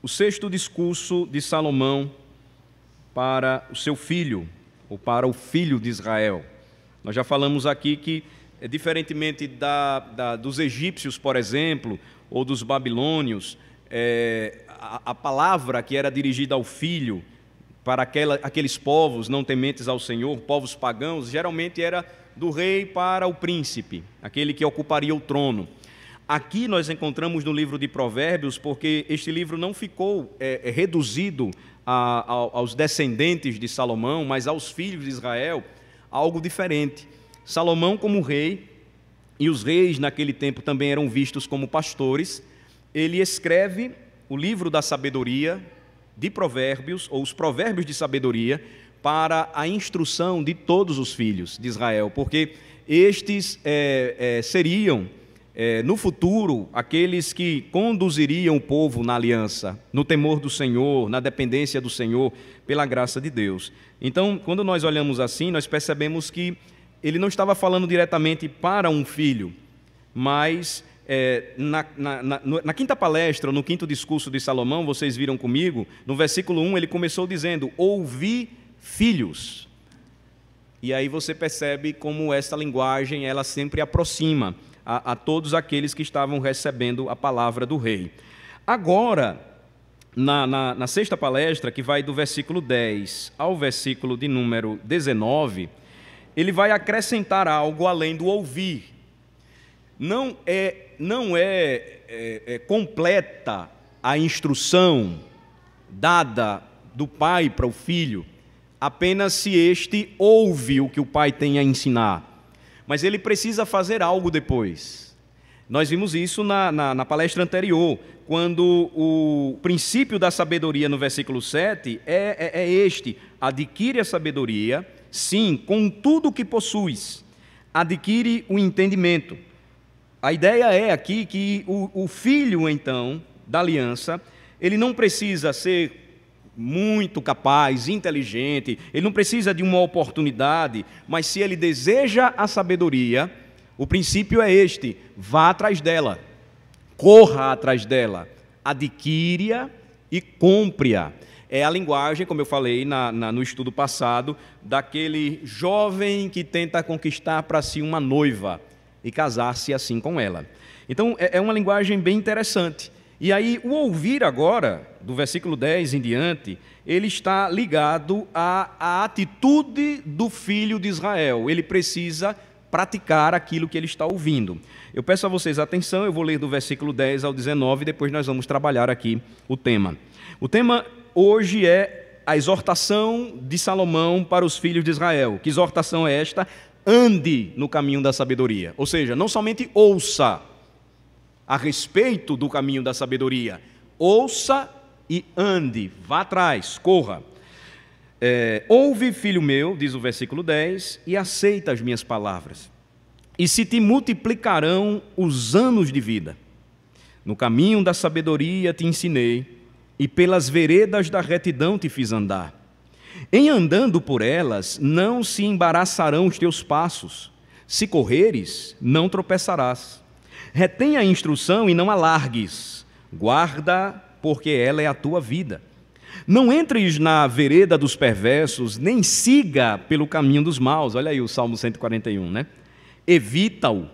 o sexto discurso de Salomão para o seu filho, ou para o filho de Israel. Nós já falamos aqui que, diferentemente dos egípcios, por exemplo, ou dos babilônios, a palavra que era dirigida ao filho para aqueles povos não tementes ao Senhor, povos pagãos, geralmente era do rei para o príncipe, aquele que ocuparia o trono. Aqui nós encontramos no livro de Provérbios, porque este livro não ficou reduzido aos descendentes de Salomão, mas aos filhos de Israel, algo diferente. Salomão como rei, e os reis naquele tempo também eram vistos como pastores, ele escreve o livro da sabedoria de Provérbios, ou os provérbios de sabedoria, para a instrução de todos os filhos de Israel, porque estes seriam, no futuro, aqueles que conduziriam o povo na aliança, no temor do Senhor, na dependência do Senhor, pela graça de Deus. Então, quando nós olhamos assim, nós percebemos que ele não estava falando diretamente para um filho, mas na quinta palestra, no quinto discurso de Salomão, vocês viram comigo, no versículo 1, ele começou dizendo: ouvi filhos. E aí você percebe como essa linguagem, ela sempre aproxima a todos aqueles que estavam recebendo a palavra do rei. Agora, na sexta palestra, que vai do versículo 10 ao versículo de número 19, ele vai acrescentar algo além do ouvir. Não é completa a instrução dada do pai para o filho, apenas se este ouve o que o pai tem a ensinar. Mas ele precisa fazer algo depois. Nós vimos isso na palestra anterior, quando o princípio da sabedoria no versículo 7 é este: adquire a sabedoria, sim, com tudo o que possuis, adquire o entendimento. A ideia é aqui que o filho, então, da aliança, ele não precisa ser muito capaz, inteligente, ele não precisa de uma oportunidade, mas se ele deseja a sabedoria, o princípio é este: vá atrás dela, corra atrás dela, adquire-a e compre-a. É a linguagem, como eu falei no estudo passado, daquele jovem que tenta conquistar para si uma noiva e casar-se assim com ela. Então, é uma linguagem bem interessante. E aí, o ouvir agora, do versículo 10 em diante, ele está ligado à atitude do filho de Israel. Ele precisa praticar aquilo que ele está ouvindo. Eu peço a vocês atenção, eu vou ler do versículo 10 ao 19, depois nós vamos trabalhar aqui o tema. O tema hoje é a exortação de Salomão para os filhos de Israel. Que exortação é esta? Ande no caminho da sabedoria. Ou seja, não somente ouça a respeito do caminho da sabedoria, ouça e ande, vá atrás, corra. Ouve, filho meu, diz o versículo 10, e aceita as minhas palavras, e se te multiplicarão os anos de vida. No caminho da sabedoria te ensinei, e pelas veredas da retidão te fiz andar. Em andando por elas, não se embaraçarão os teus passos. Se correres, não tropeçarás. Retém a instrução e não a largues. Guarda, porque ela é a tua vida. Não entres na vereda dos perversos, nem siga pelo caminho dos maus. Olha aí o Salmo 141, né? Evita-o,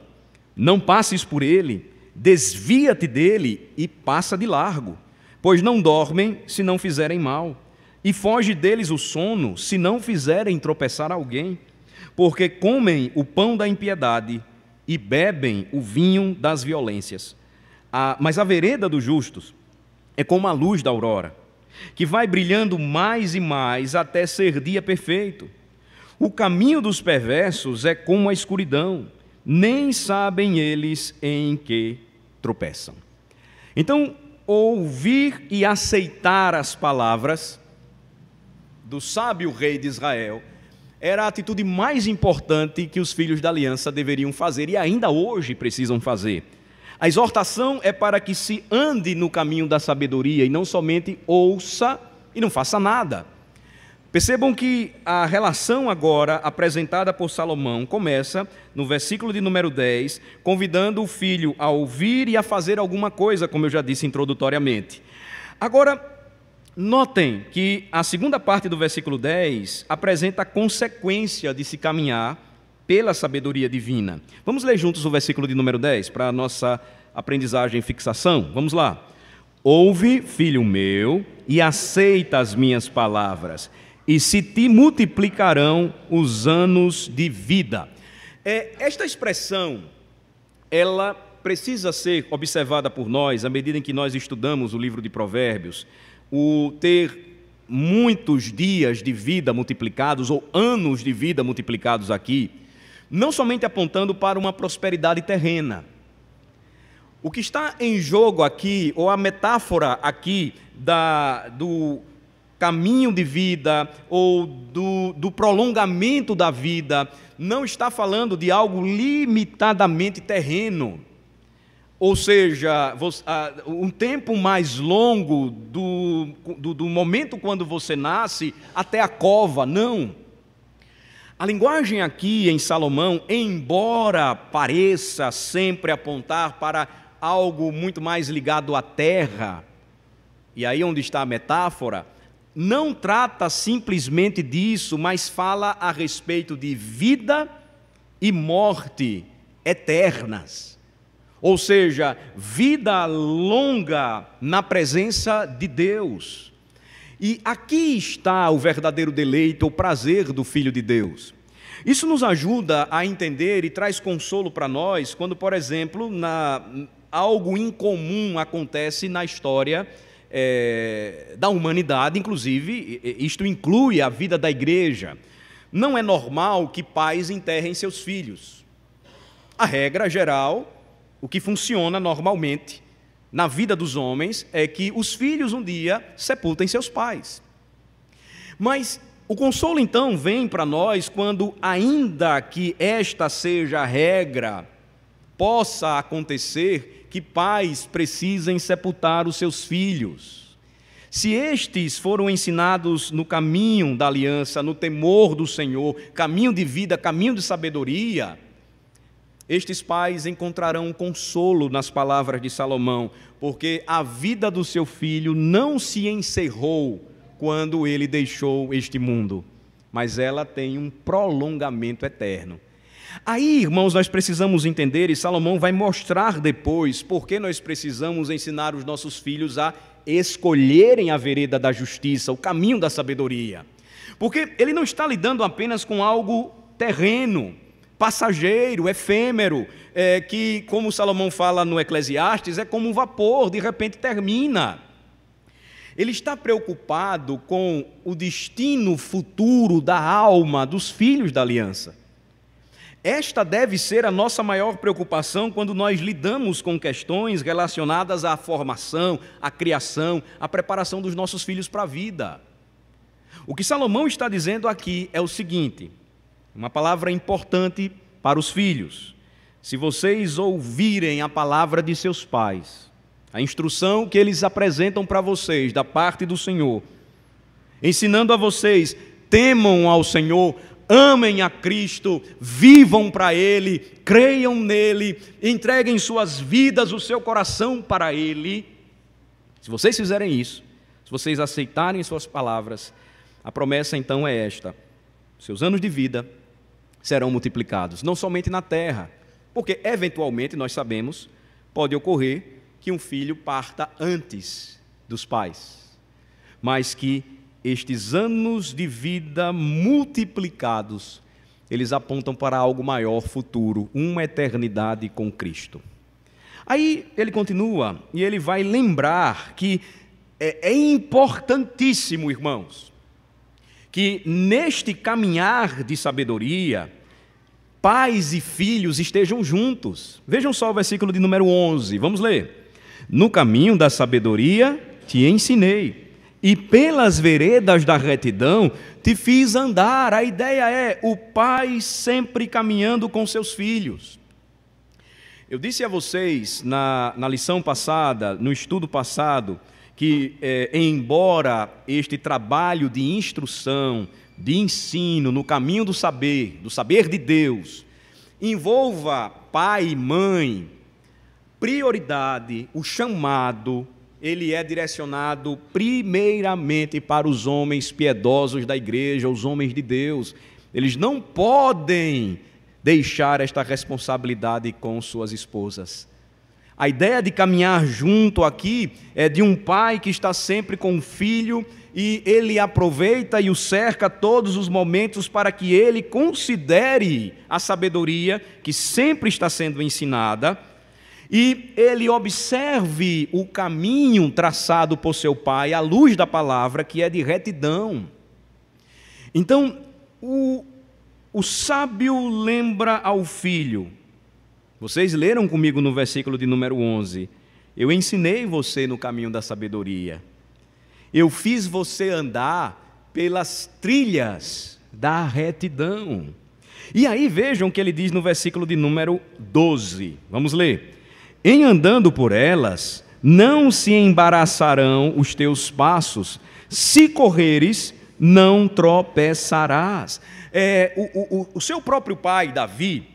não passes por ele, desvia-te dele e passa de largo. Pois não dormem se não fizerem mal, e foge deles o sono se não fizerem tropeçar alguém. Porque comem o pão da impiedade e bebem o vinho das violências. Mas a vereda dos justos é como a luz da aurora, que vai brilhando mais e mais até ser dia perfeito. O caminho dos perversos é como a escuridão, nem sabem eles em que tropeçam. Então, ouvir e aceitar as palavras do sábio rei de Israel era a atitude mais importante que os filhos da aliança deveriam fazer e ainda hoje precisam fazer. A exortação é para que se ande no caminho da sabedoria e não somente ouça e não faça nada. Percebam que a relação agora apresentada por Salomão começa no versículo de número 10, convidando o filho a ouvir e a fazer alguma coisa, como eu já disse introdutoriamente. Agora, notem que a segunda parte do versículo 10 apresenta a consequência de se caminhar pela sabedoria divina. Vamos ler juntos o versículo de número 10 para a nossa aprendizagem e fixação. Vamos lá. Ouve, filho meu, e aceita as minhas palavras, e se te multiplicarão os anos de vida. Esta expressão, ela precisa ser observada por nós à medida em que nós estudamos o livro de Provérbios. O ter muitos dias de vida multiplicados, ou anos de vida multiplicados aqui, não somente apontando para uma prosperidade terrena. O que está em jogo aqui, ou a metáfora aqui do caminho de vida, ou do prolongamento da vida, não está falando de algo limitadamente terreno. Ou seja, um tempo mais longo do momento quando você nasce até a cova, não. A linguagem aqui em Salomão, embora pareça sempre apontar para algo muito mais ligado à terra, e aí onde está a metáfora, não trata simplesmente disso, mas fala a respeito de vida e morte eternas. Ou seja, vida longa na presença de Deus. E aqui está o verdadeiro deleite, o prazer do Filho de Deus. Isso nos ajuda a entender e traz consolo para nós quando, por exemplo, algo incomum acontece na história da humanidade, inclusive, isto inclui a vida da igreja. Não é normal que pais enterrem seus filhos. A regra geral, o que funciona normalmente na vida dos homens é que os filhos um dia sepultem seus pais. Mas o consolo então vem para nós quando, ainda que esta seja a regra, possa acontecer que pais precisem sepultar os seus filhos. Se estes foram ensinados no caminho da aliança, no temor do Senhor, caminho de vida, caminho de sabedoria, estes pais encontrarão consolo nas palavras de Salomão, porque a vida do seu filho não se encerrou quando ele deixou este mundo, mas ela tem um prolongamento eterno. Aí, irmãos, nós precisamos entender, e Salomão vai mostrar depois, por que nós precisamos ensinar os nossos filhos a escolherem a vereda da justiça, o caminho da sabedoria. Porque ele não está lidando apenas com algo terreno, passageiro, efêmero, que, como Salomão fala no Eclesiastes, é como um vapor, de repente termina. Ele está preocupado com o destino futuro da alma dos filhos da aliança. Esta deve ser a nossa maior preocupação quando nós lidamos com questões relacionadas à formação, à criação, à preparação dos nossos filhos para a vida. O que Salomão está dizendo aqui é o seguinte: uma palavra importante para os filhos. Se vocês ouvirem a palavra de seus pais, a instrução que eles apresentam para vocês da parte do Senhor, ensinando a vocês, temam ao Senhor, amem a Cristo, vivam para Ele, creiam nele, entreguem suas vidas, o seu coração para Ele. Se vocês fizerem isso, se vocês aceitarem suas palavras, a promessa então é esta: seus anos de vida serão multiplicados, não somente na terra, porque eventualmente, nós sabemos, pode ocorrer que um filho parta antes dos pais, mas que estes anos de vida multiplicados, eles apontam para algo maior futuro, uma eternidade com Cristo. Aí ele continua e ele vai lembrar que é importantíssimo, irmãos, que neste caminhar de sabedoria, pais e filhos estejam juntos. Vejam só o versículo de número 11, vamos ler. No caminho da sabedoria te ensinei, e pelas veredas da retidão te fiz andar. A ideia é o pai sempre caminhando com seus filhos. Eu disse a vocês na lição passada, no estudo passado, que embora este trabalho de instrução, de ensino no caminho do saber de Deus, envolva pai e mãe, prioridade, o chamado ele é direcionado primeiramente para os homens piedosos da igreja, os homens de Deus. Eles não podem deixar esta responsabilidade com suas esposas. A ideia de caminhar junto aqui é de um pai que está sempre com o filho e ele aproveita e o cerca todos os momentos para que ele considere a sabedoria que sempre está sendo ensinada e ele observe o caminho traçado por seu pai à luz da palavra, que é de retidão. Então, o sábio lembra ao filho. Vocês leram comigo no versículo de número 11. Eu ensinei você no caminho da sabedoria. Eu fiz você andar pelas trilhas da retidão. E aí vejam o que ele diz no versículo de número 12. Vamos ler. Em andando por elas, não se embaraçarão os teus passos. Se correres, não tropeçarás. O seu próprio pai, Davi,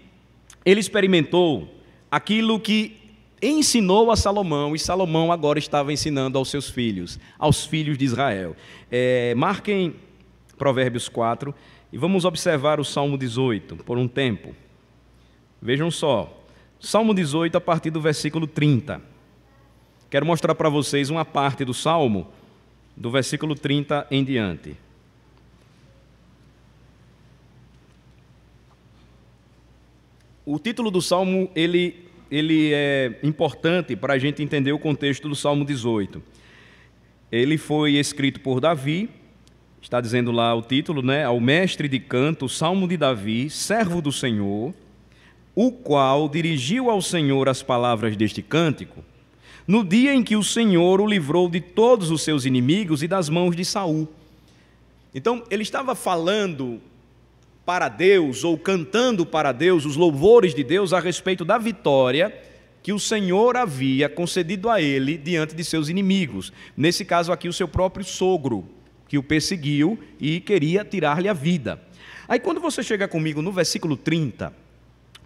ele experimentou aquilo que ensinou a Salomão, e Salomão agora estava ensinando aos seus filhos, aos filhos de Israel. Marquem Provérbios 4 e vamos observar o Salmo 18 por um tempo. Vejam só, Salmo 18 a partir do versículo 30. Quero mostrar para vocês uma parte do Salmo, do versículo 30 em diante. O título do Salmo, ele é importante para a gente entender o contexto do Salmo 18. Ele foi escrito por Davi, está dizendo lá o título, né? Ao mestre de canto, Salmo de Davi, servo do Senhor, o qual dirigiu ao Senhor as palavras deste cântico, no dia em que o Senhor o livrou de todos os seus inimigos e das mãos de Saul. Então, ele estava falando para Deus, ou cantando para Deus, os louvores de Deus a respeito da vitória que o Senhor havia concedido a ele diante de seus inimigos. Nesse caso aqui, o seu próprio sogro, que o perseguiu e queria tirar-lhe a vida. Aí quando você chega comigo no versículo 30,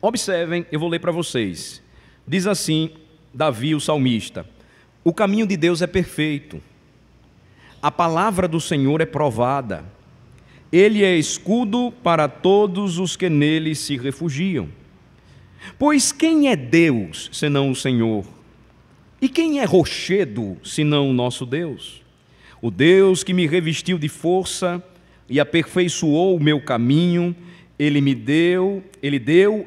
observem, eu vou ler para vocês. Diz assim Davi, o salmista: o caminho de Deus é perfeito, a palavra do Senhor é provada. Ele é escudo para todos os que nele se refugiam. Pois quem é Deus, senão o Senhor? E quem é rochedo, senão o nosso Deus? O Deus que me revestiu de força e aperfeiçoou o meu caminho, Ele deu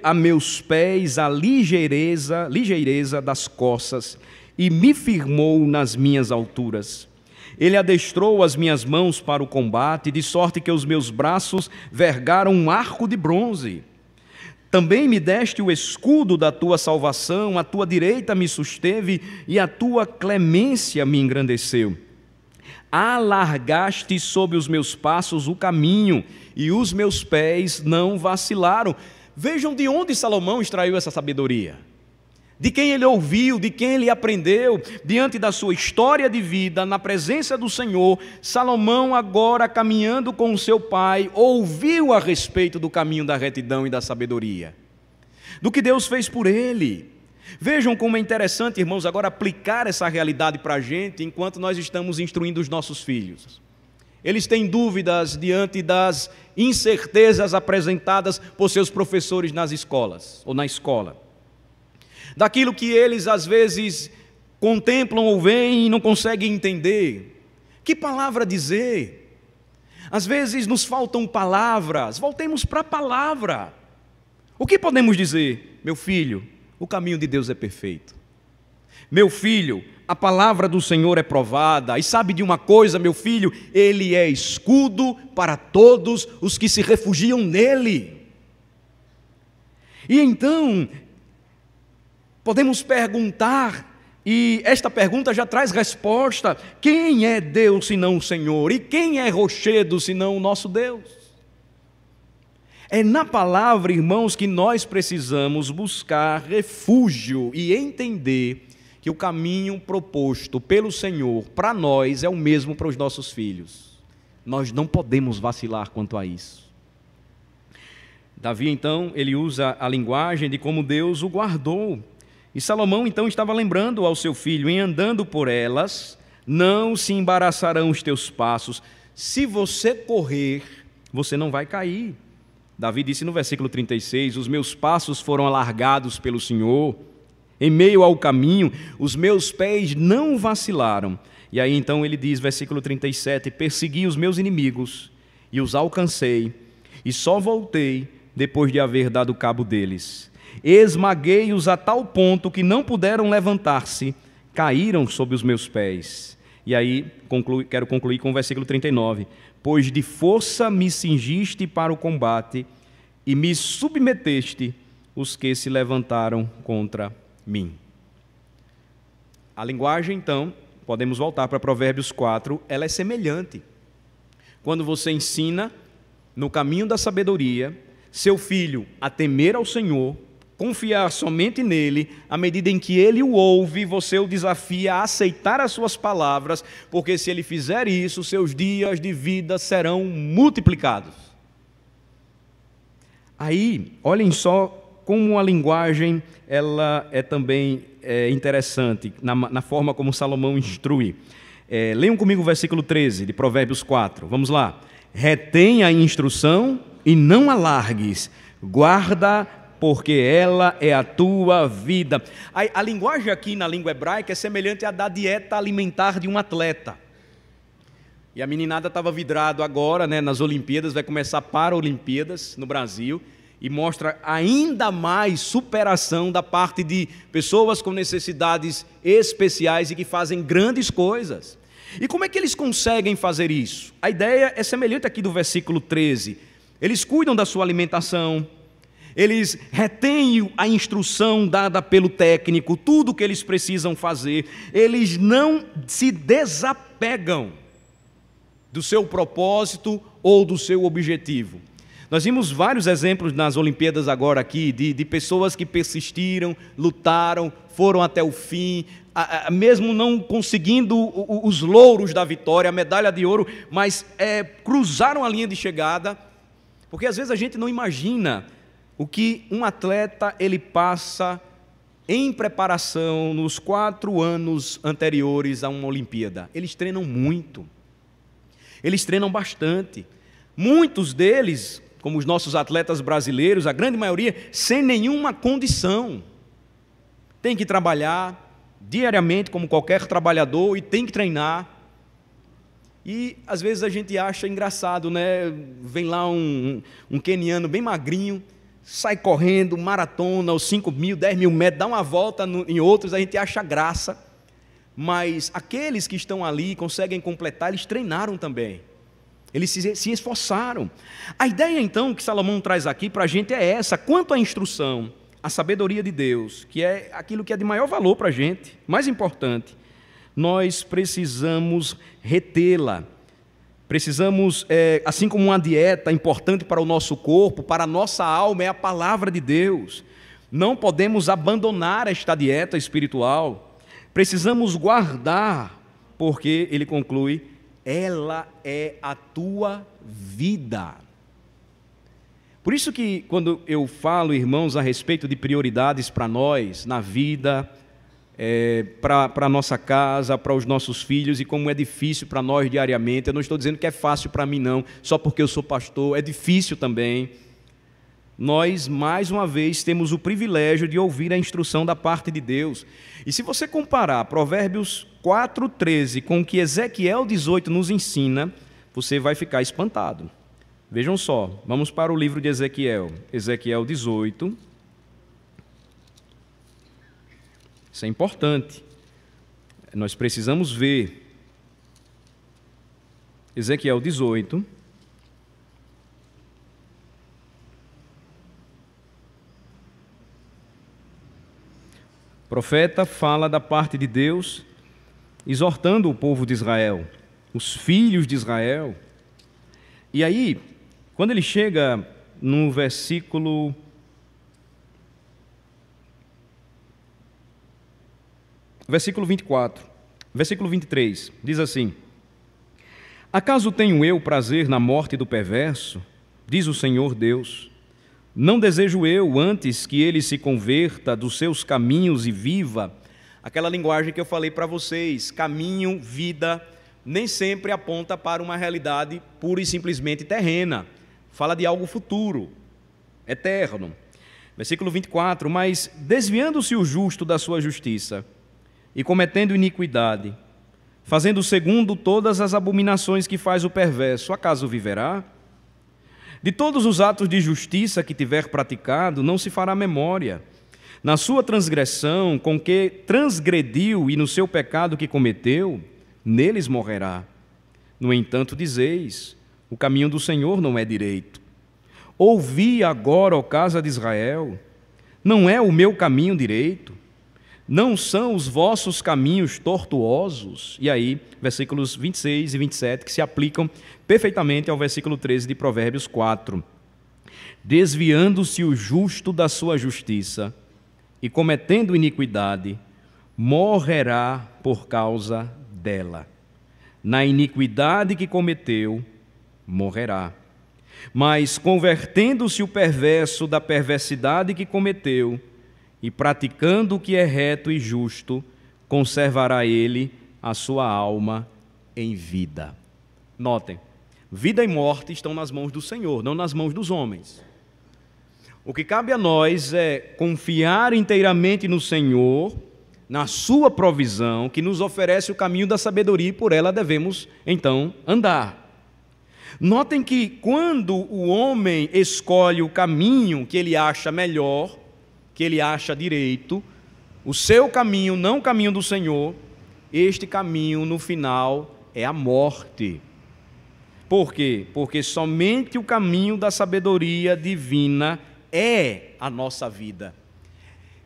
a meus pés a ligeireza das costas e me firmou nas minhas alturas. Ele adestrou as minhas mãos para o combate, de sorte que os meus braços vergaram um arco de bronze. Também me deste o escudo da tua salvação, a tua direita me susteve e a tua clemência me engrandeceu. Alargaste sob os meus passos o caminho e os meus pés não vacilaram. Vejam de onde Salomão extraiu essa sabedoria. De quem ele ouviu, de quem ele aprendeu, diante da sua história de vida, na presença do Senhor. Salomão, agora caminhando com o seu pai, ouviu a respeito do caminho da retidão e da sabedoria, do que Deus fez por ele. Vejam como é interessante, irmãos, agora aplicar essa realidade para a gente, enquanto nós estamos instruindo os nossos filhos. Eles têm dúvidas diante das incertezas apresentadas por seus professores nas escolas, ou na escola. Daquilo que eles às vezes contemplam ou veem e não conseguem entender. Que palavra dizer? Às vezes nos faltam palavras, voltemos para a palavra. O que podemos dizer? Meu filho, o caminho de Deus é perfeito. Meu filho, a palavra do Senhor é provada. E sabe de uma coisa, meu filho? Ele é escudo para todos os que se refugiam nele. E então podemos perguntar, e esta pergunta já traz resposta: quem é Deus senão o Senhor? E quem é rochedo senão o nosso Deus? É na palavra, irmãos, que nós precisamos buscar refúgio e entender que o caminho proposto pelo Senhor para nós é o mesmo para os nossos filhos. Nós não podemos vacilar quanto a isso. Davi, então, ele usa a linguagem de como Deus o guardou. E Salomão então estava lembrando ao seu filho: em andando por elas, não se embaraçarão os teus passos. Se você correr, você não vai cair. Davi disse no versículo 36, os meus passos foram alargados pelo Senhor, em meio ao caminho, os meus pés não vacilaram. E aí então ele diz, versículo 37, persegui os meus inimigos e os alcancei, e só voltei depois de haver dado cabo deles. Esmaguei-os a tal ponto que não puderam levantar-se, caíram sob os meus pés. E aí quero concluir com o versículo 39. Pois de força me cingiste para o combate e me submeteste os que se levantaram contra mim. A linguagem, então, podemos voltar para Provérbios 4, ela é semelhante. Quando você ensina no caminho da sabedoria seu filho a temer ao Senhor, confiar somente nele, à medida em que ele o ouve, você o desafia a aceitar as suas palavras, porque se ele fizer isso, seus dias de vida serão multiplicados. Aí, olhem só como a linguagem ela é também interessante, na forma como Salomão instrui. Leiam comigo o versículo 13 de Provérbios 4, vamos lá. Retém a instrução e não alargues, guarda porque ela é a tua vida. A linguagem aqui na língua hebraica é semelhante à da dieta alimentar de um atleta. E a meninada estava vidrado agora, né, nas Olimpíadas, vai começar Paralimpíadas no Brasil, e mostra ainda mais superação da parte de pessoas com necessidades especiais e que fazem grandes coisas. E como é que eles conseguem fazer isso? A ideia é semelhante aqui do versículo 13. Eles cuidam da sua alimentação, eles retêm a instrução dada pelo técnico, tudo o que eles precisam fazer, eles não se desapegam do seu propósito ou do seu objetivo. Nós vimos vários exemplos nas Olimpíadas agora aqui, de pessoas que persistiram, lutaram, foram até o fim, mesmo não conseguindo os louros da vitória, a medalha de ouro, mas cruzaram a linha de chegada, porque às vezes a gente não imagina o que um atleta ele passa em preparação nos 4 anos anteriores a uma Olimpíada. Eles treinam muito, eles treinam bastante. Muitos deles, como os nossos atletas brasileiros, a grande maioria, sem nenhuma condição. Tem que trabalhar diariamente como qualquer trabalhador e tem que treinar. E às vezes a gente acha engraçado, né? Vem lá um queniano bem magrinho, sai correndo, maratona, os 5 mil, 10 mil metros, dá uma volta em outros, a gente acha graça. Mas aqueles que estão ali, conseguem completar, eles treinaram também. Eles se esforçaram. A ideia, então, que Salomão traz aqui para a gente é essa. Quanto à instrução, a sabedoria de Deus, que é aquilo que é de maior valor para a gente, mais importante, nós precisamos retê-la. Precisamos, assim como uma dieta importante para o nosso corpo, para a nossa alma, é a palavra de Deus. Não podemos abandonar esta dieta espiritual. Precisamos guardar, porque, ele conclui, ela é a tua vida. Por isso que, quando eu falo, irmãos, a respeito de prioridades para nós, na vida, para a nossa casa, para os nossos filhos, e como é difícil para nós diariamente, eu não estou dizendo que é fácil para mim não, só porque eu sou pastor, é difícil também. Nós, mais uma vez, temos o privilégio de ouvir a instrução da parte de Deus. E se você comparar Provérbios 4:13 com o que Ezequiel 18 nos ensina, você vai ficar espantado. Vejam só, vamos para o livro de Ezequiel, Ezequiel 18. Isso é importante. Nós precisamos ver. Ezequiel 18. O profeta fala da parte de Deus, exortando o povo de Israel, os filhos de Israel. E aí, quando ele chega no versículo 24, versículo 23, diz assim: acaso tenho eu prazer na morte do perverso? Diz o Senhor Deus. Não desejo eu, antes que ele se converta dos seus caminhos e viva. Aquela linguagem que eu falei para vocês, caminho, vida, nem sempre aponta para uma realidade pura e simplesmente terrena. Fala de algo futuro, eterno. Versículo 24, mas desviando-se o justo da sua justiça e cometendo iniquidade, fazendo segundo todas as abominações que faz o perverso, acaso viverá? De todos os atos de justiça que tiver praticado, não se fará memória. Na sua transgressão, com que transgrediu, e no seu pecado que cometeu, neles morrerá. No entanto, dizeis, o caminho do Senhor não é direito. Ouvi agora, ó casa de Israel, não é o meu caminho direito? Não são os vossos caminhos tortuosos? E aí, versículos 26 e 27, que se aplicam perfeitamente ao versículo 13 de Provérbios 4. Desviando-se o justo da sua justiça e cometendo iniquidade, morrerá por causa dela. Na iniquidade que cometeu, morrerá. Mas convertendo-se o perverso da perversidade que cometeu e praticando o que é reto e justo, conservará ele a sua alma em vida. Notem, vida e morte estão nas mãos do Senhor, não nas mãos dos homens. O que cabe a nós é confiar inteiramente no Senhor, na sua provisão, que nos oferece o caminho da sabedoria e por ela devemos, então, andar. Notem que quando o homem escolhe o caminho que ele acha melhor, que ele acha direito, o seu caminho, não o caminho do Senhor, este caminho, no final, é a morte. Por quê? Porque somente o caminho da sabedoria divina é a nossa vida.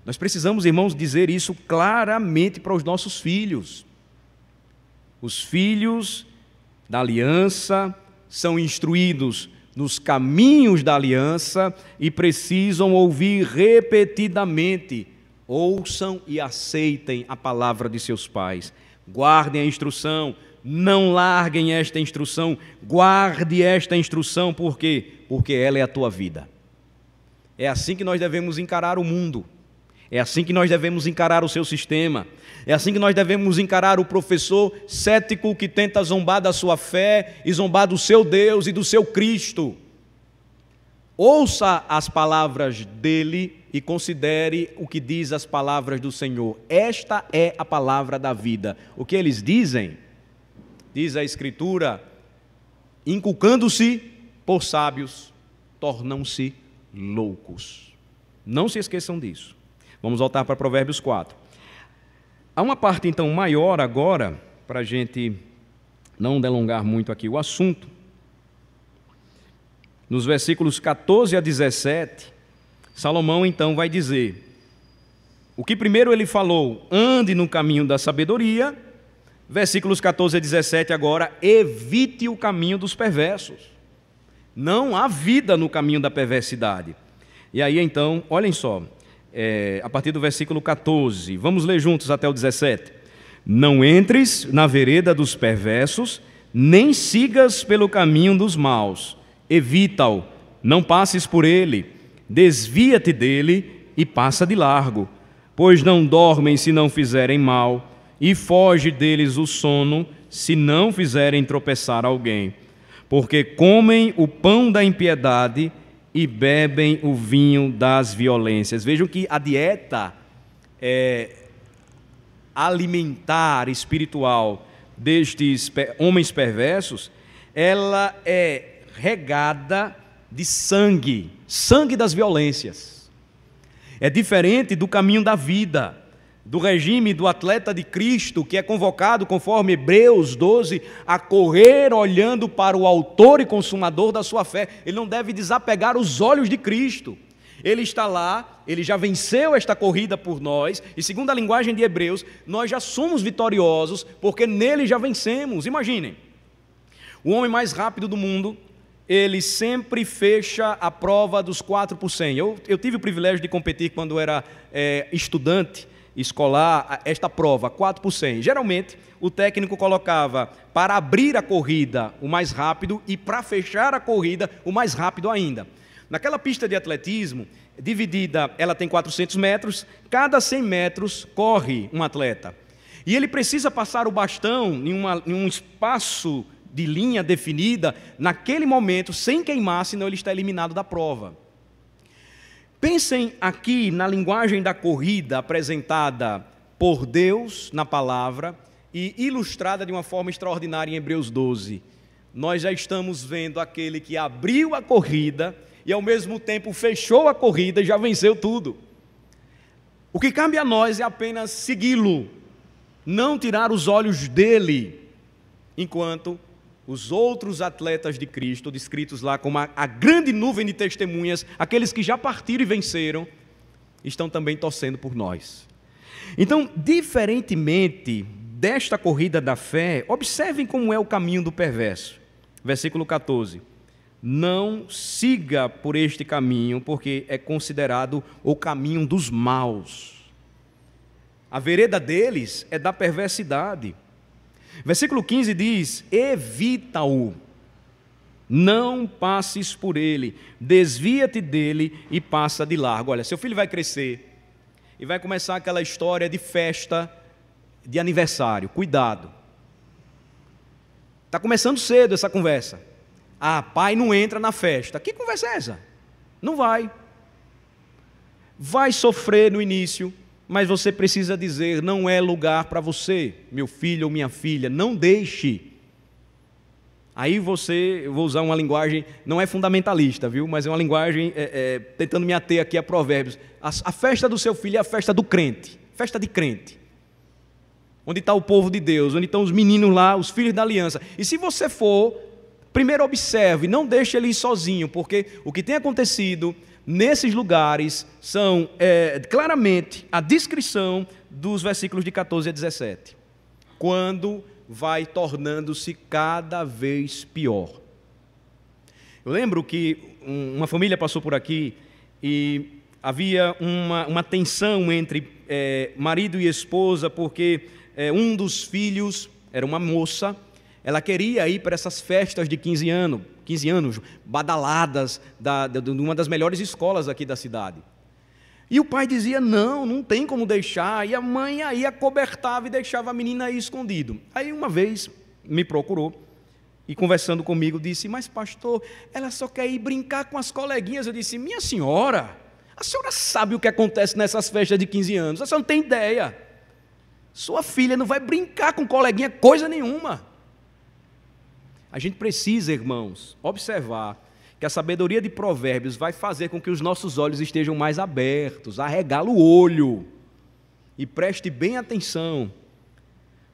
Nós precisamos, irmãos, dizer isso claramente para os nossos filhos. Os filhos da aliança são instruídos nos caminhos da aliança e precisam ouvir repetidamente. Ouçam e aceitem a palavra de seus pais. Guardem a instrução, não larguem esta instrução, guarde esta instrução, por quê? Porque ela é a tua vida. É assim que nós devemos encarar o mundo. É assim que nós devemos encarar o seu sistema. É assim que nós devemos encarar o professor cético que tenta zombar da sua fé e zombar do seu Deus e do seu Cristo. Ouça as palavras dele e considere o que diz as palavras do Senhor. Esta é a palavra da vida. O que eles dizem? Diz a Escritura, inculcando-se por sábios, tornam-se loucos. Não se esqueçam disso. Vamos voltar para Provérbios 4. Há uma parte, então, maior agora, para a gente não delongar muito aqui o assunto. Nos versículos 14 a 17, Salomão, então, vai dizer o que primeiro ele falou, ande no caminho da sabedoria, versículos 14 a 17 agora, evite o caminho dos perversos. Não há vida no caminho da perversidade. E aí, então, olhem só, a partir do versículo 14, vamos ler juntos até o 17. Não entres na vereda dos perversos, nem sigas pelo caminho dos maus. Evita-o, não passes por ele, desvia-te dele e passa de largo, pois não dormem se não fizerem mal, e foge deles o sono se não fizerem tropeçar alguém, porque comem o pão da impiedade e bebem o vinho das violências. Vejam que a dieta alimentar espiritual destes homens perversos, ela é regada de sangue, sangue das violências. É diferente do caminho da vida, do regime do atleta de Cristo, que é convocado, conforme Hebreus 12, a correr olhando para o autor e consumador da sua fé. Ele não deve desapegar os olhos de Cristo. Ele está lá, ele já venceu esta corrida por nós, e segundo a linguagem de Hebreus, nós já somos vitoriosos, porque nele já vencemos. Imaginem, o homem mais rápido do mundo, ele sempre fecha a prova dos 4 por 100. Eu tive o privilégio de competir quando era estudante escolar, esta prova, 4 por 100. Geralmente, o técnico colocava para abrir a corrida o mais rápido e para fechar a corrida o mais rápido ainda. Naquela pista de atletismo, dividida, ela tem 400 metros, cada 100 metros corre um atleta. E ele precisa passar o bastão em um espaço de linha definida, naquele momento, sem queimar, senão ele está eliminado da prova. Pensem aqui na linguagem da corrida apresentada por Deus na palavra e ilustrada de uma forma extraordinária em Hebreus 12. Nós já estamos vendo aquele que abriu a corrida e ao mesmo tempo fechou a corrida e já venceu tudo. O que cabe a nós é apenas segui-lo, não tirar os olhos dele, enquanto os outros atletas de Cristo, descritos lá como a grande nuvem de testemunhas, aqueles que já partiram e venceram, estão também torcendo por nós. Então, diferentemente desta corrida da fé, observem como é o caminho do perverso. Versículo 14. Não siga por este caminho, porque é considerado o caminho dos maus. A vereda deles é da perversidade. Versículo 15 diz: evita-o, não passes por ele, desvia-te dele e passa de largo. Olha, seu filho vai crescer e vai começar aquela história de festa de aniversário. Cuidado. Está começando cedo essa conversa. Ah, pai não entra na festa. Que conversa é essa? Não vai. Vai sofrer no início, mas você precisa dizer: não é lugar para você, meu filho ou minha filha, não deixe. Aí eu vou usar uma linguagem, não é fundamentalista, viu? Mas é uma linguagem tentando me ater aqui a Provérbios. A festa do seu filho é a festa do crente, festa de crente. Onde está o povo de Deus, onde estão os meninos lá, os filhos da aliança. E se você for, primeiro observe, não deixe ele ir sozinho, porque o que tem acontecido nesses lugares são claramente a descrição dos versículos de 14 a 17. Quando vai tornando-se cada vez pior. Eu lembro que uma família passou por aqui e havia uma tensão entre marido e esposa, porque um dos filhos era uma moça, ela queria ir para essas festas de 15 anos, badaladas, de uma das melhores escolas aqui da cidade. E o pai dizia: não tem como deixar, e a mãe aí acobertava e deixava a menina aí escondido. Aí uma vez me procurou e conversando comigo disse: mas pastor, ela só quer ir brincar com as coleguinhas. Eu disse: minha senhora, a senhora sabe o que acontece nessas festas de 15 anos, a senhora não tem ideia. Sua filha não vai brincar com coleguinha coisa nenhuma. A gente precisa, irmãos, observar que a sabedoria de Provérbios vai fazer com que os nossos olhos estejam mais abertos, arregala o olho e preste bem atenção,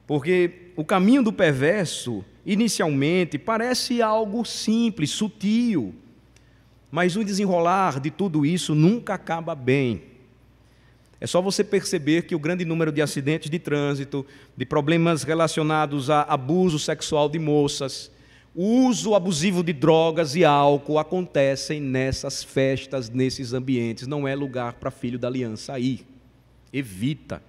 porque o caminho do perverso, inicialmente, parece algo simples, sutil, mas o desenrolar de tudo isso nunca acaba bem. É só você perceber que o grande número de acidentes de trânsito, de problemas relacionados a abuso sexual de moças, o uso abusivo de drogas e álcool acontecem nessas festas, nesses ambientes. Não é lugar para filho da aliança aí. Evita.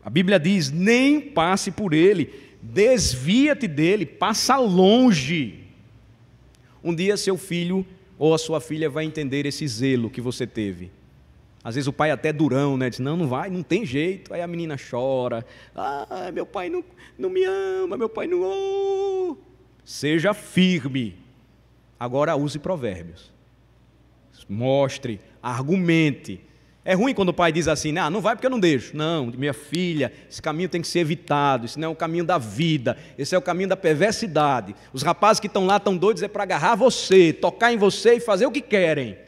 A Bíblia diz: nem passe por ele, desvia-te dele, passa longe. Um dia seu filho ou a sua filha vai entender esse zelo que você teve. Às vezes o pai até durão, né? Diz: não vai, não tem jeito. Aí a menina chora: ah, meu pai não me ama, meu pai não... Seja firme. Agora use Provérbios. Mostre, argumente. É ruim quando o pai diz assim: não vai porque eu não deixo. Não, minha filha, esse caminho tem que ser evitado. Esse não é o caminho da vida, esse é o caminho da perversidade. Os rapazes que estão lá estão doidos para agarrar você, tocar em você e fazer o que querem.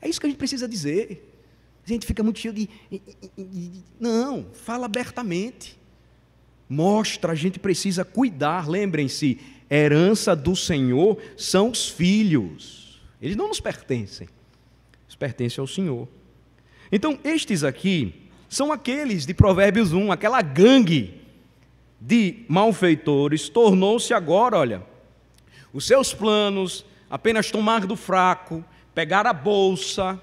É isso que a gente precisa dizer. A gente fica muito cheio de... Não, fala abertamente. Mostra, a gente precisa cuidar. Lembrem-se, herança do Senhor são os filhos. Eles não nos pertencem. Eles pertencem ao Senhor. Então, estes aqui são aqueles de Provérbios 1, aquela gangue de malfeitores, tornou-se agora, olha, os seus planos, apenas tomar do fraco, pegar a bolsa,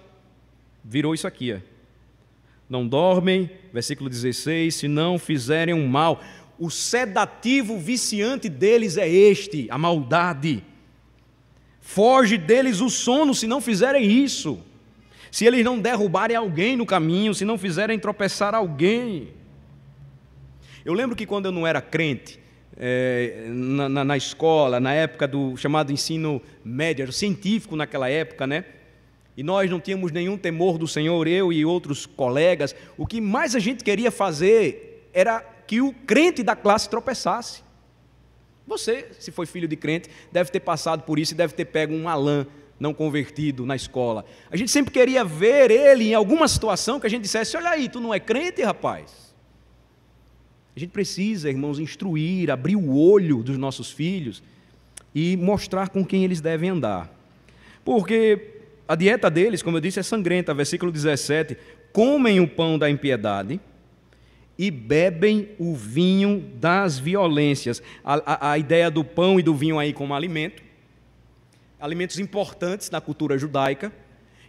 virou isso aqui, ó. Não dormem, versículo 16, se não fizerem um mal. O sedativo viciante deles é este, a maldade. Foge deles o sono se não fizerem isso. Se eles não derrubarem alguém no caminho, se não fizerem tropeçar alguém. Eu lembro que quando eu não era crente, na escola, na época do chamado ensino médio, científico naquela época, né? E nós não tínhamos nenhum temor do Senhor, eu e outros colegas. O que mais a gente queria fazer era que o crente da classe tropeçasse. Você, se foi filho de crente, deve ter passado por isso e deve ter pego um Alain não convertido na escola. A gente sempre queria ver ele em alguma situação que a gente dissesse: olha aí, tu não é crente, rapaz? A gente precisa, irmãos, instruir, abrir o olho dos nossos filhos e mostrar com quem eles devem andar. Porque a dieta deles, como eu disse, é sangrenta. Versículo 17: comem o pão da impiedade e bebem o vinho das violências. A ideia do pão e do vinho aí como alimento, alimentos importantes na cultura judaica,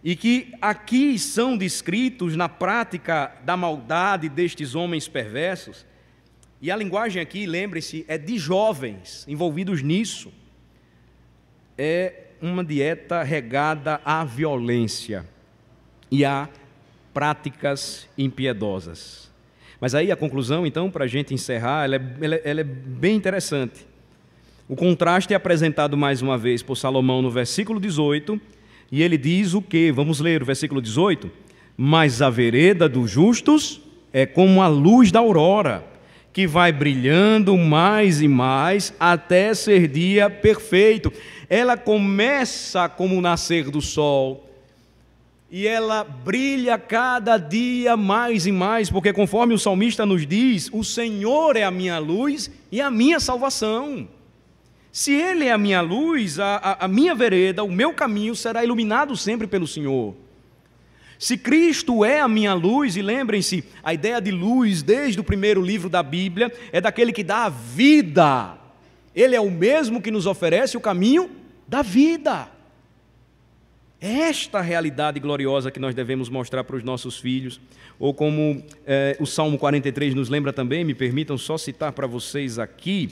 e que aqui são descritos na prática da maldade destes homens perversos. E a linguagem aqui, lembre-se, é de jovens envolvidos nisso. É uma dieta regada à violência e a práticas impiedosas. Mas aí a conclusão, então, para a gente encerrar, ela é bem interessante. O contraste é apresentado mais uma vez por Salomão no versículo 18, e ele diz o quê? Vamos ler o versículo 18. Mas a vereda dos justos é como a luz da aurora, que vai brilhando mais e mais até ser dia perfeito. Ela começa como o nascer do sol, e ela brilha cada dia mais e mais, porque conforme o salmista nos diz, o Senhor é a minha luz e a minha salvação. Se Ele é a minha luz, a minha vereda, o meu caminho será iluminado sempre pelo Senhor. Se Cristo é a minha luz, e lembrem-se, a ideia de luz desde o primeiro livro da Bíblia é daquele que dá a vida. Ele é o mesmo que nos oferece o caminho da vida. É esta realidade gloriosa que nós devemos mostrar para os nossos filhos, ou como o Salmo 43 nos lembra também, me permitam só citar para vocês aqui.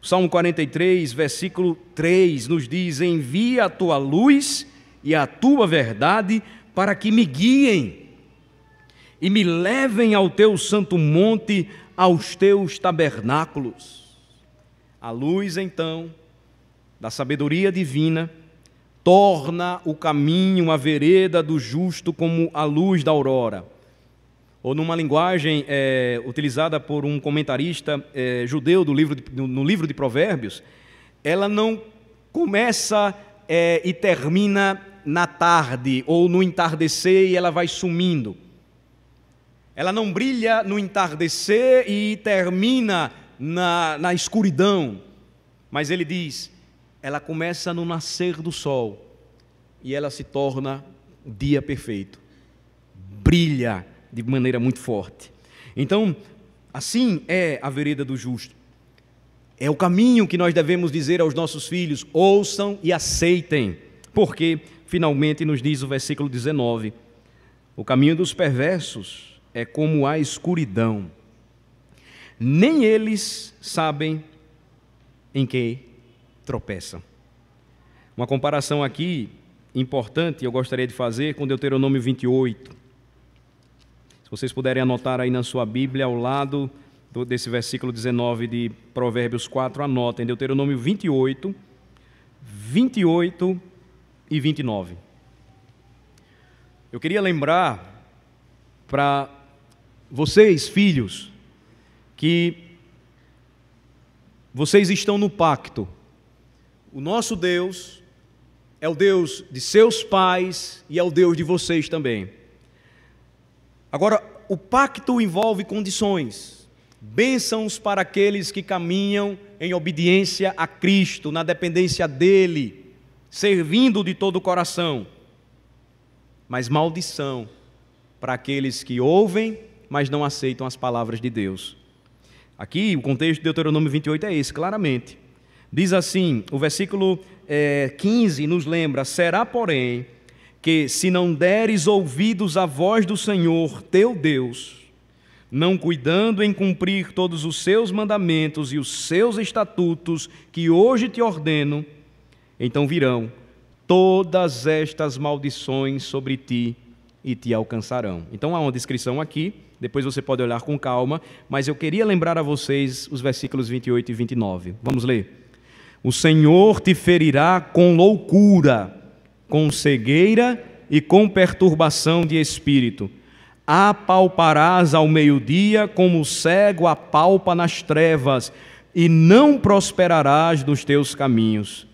O Salmo 43, versículo 3, nos diz: envia a tua luz e a tua verdade para que me guiem e me levem ao teu santo monte, aos teus tabernáculos. A luz, então, da sabedoria divina, torna o caminho, a vereda do justo como a luz da aurora. Ou numa linguagem utilizada por um comentarista judeu no livro de Provérbios, ela não começa e termina na tarde ou no entardecer e ela vai sumindo. Ela não brilha no entardecer e termina na escuridão. Mas ele diz, ela começa no nascer do sol e ela se torna o dia perfeito. Brilha de maneira muito forte. Então, assim é a vereda do justo. É o caminho que nós devemos dizer aos nossos filhos: ouçam e aceitem. Porque, finalmente, nos diz o versículo 19: o caminho dos perversos é como a escuridão. Nem eles sabem em que tropeçam. Uma comparação aqui importante eu gostaria de fazer com Deuteronômio 28. Se vocês puderem anotar aí na sua Bíblia, ao lado desse versículo 19 de Provérbios 4, anotem Deuteronômio 28, 28 e 29. Eu queria lembrar para vocês, filhos, que vocês estão no pacto. O nosso Deus é o Deus de seus pais e é o Deus de vocês também. Agora, o pacto envolve condições, bênçãos para aqueles que caminham em obediência a Cristo, na dependência dEle, servindo de todo o coração, mas maldição para aqueles que ouvem, mas não aceitam as palavras de Deus. Aqui, o contexto de Deuteronômio 28 é esse, claramente. Diz assim, o versículo 15 nos lembra: será, porém, que se não deres ouvidos à voz do Senhor teu Deus, não cuidando em cumprir todos os seus mandamentos e os seus estatutos que hoje te ordeno, então virão todas estas maldições sobre ti e te alcançarão. Então há uma descrição aqui, depois você pode olhar com calma, mas eu queria lembrar a vocês os versículos 28 e 29. Vamos ler. O Senhor te ferirá com loucura, com cegueira e com perturbação de espírito. Apalparás ao meio-dia como o cego apalpa nas trevas, e não prosperarás nos teus caminhos.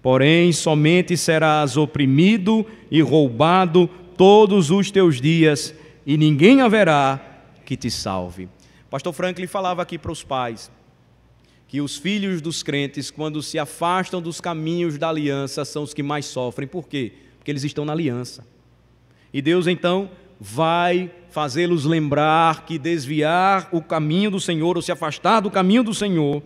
Porém, somente serás oprimido e roubado todos os teus dias, e ninguém haverá que te salve. Pastor Franklin falava aqui para os pais que os filhos dos crentes, quando se afastam dos caminhos da aliança, são os que mais sofrem. Por quê? Porque eles estão na aliança. E Deus, então, vai fazê-los lembrar que desviar o caminho do Senhor, ou se afastar do caminho do Senhor,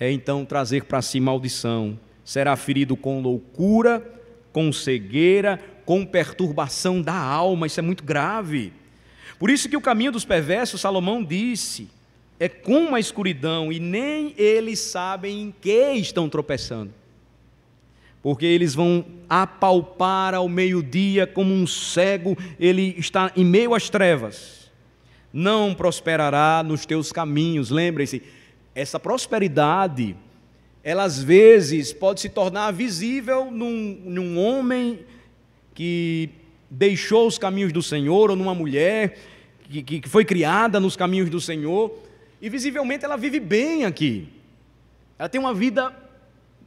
é então trazer para si maldição. Será ferido com loucura, com cegueira, com perturbação da alma. Isso é muito grave. Por isso que o caminho dos perversos, Salomão disse, é como a escuridão, e nem eles sabem em que estão tropeçando. Porque eles vão apalpar ao meio-dia como um cego, ele está em meio às trevas. Não prosperará nos teus caminhos. Lembrem-se, essa prosperidade, ela às vezes pode se tornar visível num homem que deixou os caminhos do Senhor, ou numa mulher que foi criada nos caminhos do Senhor, e visivelmente ela vive bem aqui. Ela tem uma vida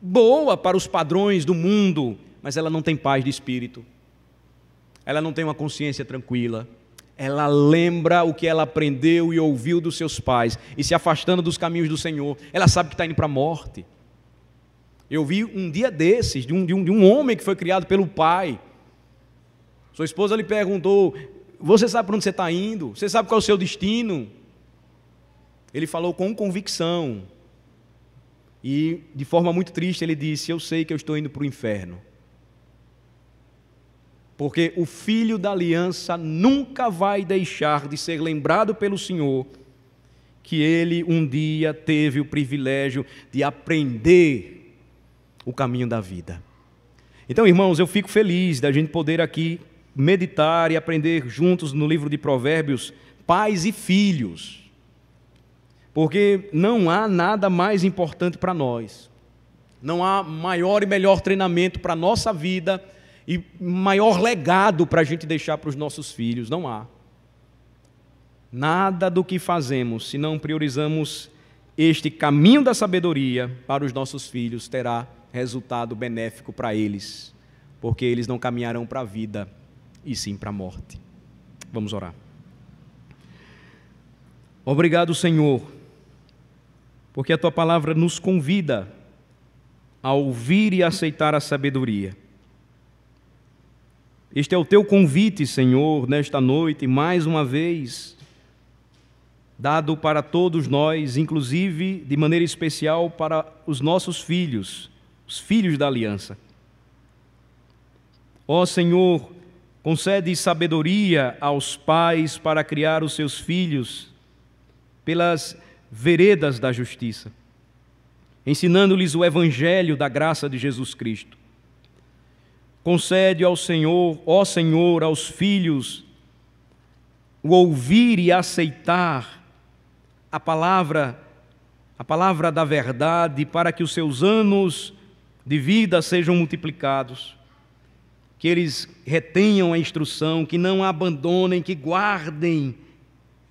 boa para os padrões do mundo, mas ela não tem paz de espírito. Ela não tem uma consciência tranquila. Ela lembra o que ela aprendeu e ouviu dos seus pais, e se afastando dos caminhos do Senhor, ela sabe que está indo para a morte. Eu vi um dia desses, de um homem que foi criado pelo pai. Sua esposa lhe perguntou, você sabe para onde você está indo? Você sabe qual é o seu destino? Ele falou com convicção. E de forma muito triste ele disse, eu sei que eu estou indo para o inferno. Porque o filho da aliança nunca vai deixar de ser lembrado pelo Senhor que ele um dia teve o privilégio de aprender o caminho da vida. Então, irmãos, eu fico feliz da gente poder aqui meditar e aprender juntos no livro de Provérbios, pais e filhos. Porque não há nada mais importante para nós. Não há maior e melhor treinamento para a nossa vida e maior legado para a gente deixar para os nossos filhos. Não há. Nada do que fazemos, se não priorizamos este caminho da sabedoria para os nossos filhos, terá resultado benéfico para eles, porque eles não caminharão para a vida, e sim para a morte. Vamos orar. Obrigado, Senhor, porque a Tua palavra nos convida a ouvir e aceitar a sabedoria. Este é o Teu convite, Senhor, nesta noite, mais uma vez, dado para todos nós, inclusive de maneira especial para os nossos filhos, os filhos da aliança. Ó Senhor, concede sabedoria aos pais para criar os seus filhos pelas veredas da justiça, ensinando-lhes o evangelho da graça de Jesus Cristo. Concede ao Senhor, ó Senhor, aos filhos o ouvir e aceitar a palavra da verdade, para que os seus anos de vida sejam multiplicados, que eles retenham a instrução, que não a abandonem, que guardem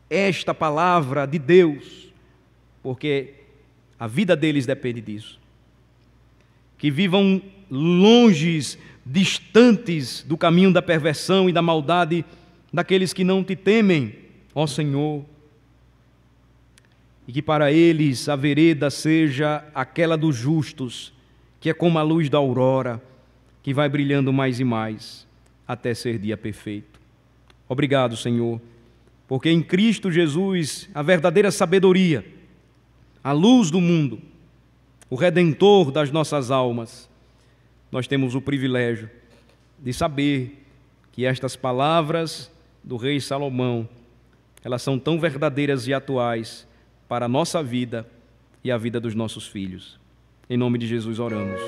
esta palavra de Deus, porque a vida deles depende disso. Que vivam longes, distantes do caminho da perversão e da maldade daqueles que não te temem, ó Senhor. E que para eles a vereda seja aquela dos justos, que é como a luz da aurora, que vai brilhando mais e mais, até ser dia perfeito. Obrigado, Senhor, porque em Cristo Jesus a verdadeira sabedoria, a luz do mundo, o Redentor das nossas almas, nós temos o privilégio de saber que estas palavras do rei Salomão, elas são tão verdadeiras e atuais para a nossa vida e a vida dos nossos filhos. Em nome de Jesus oramos.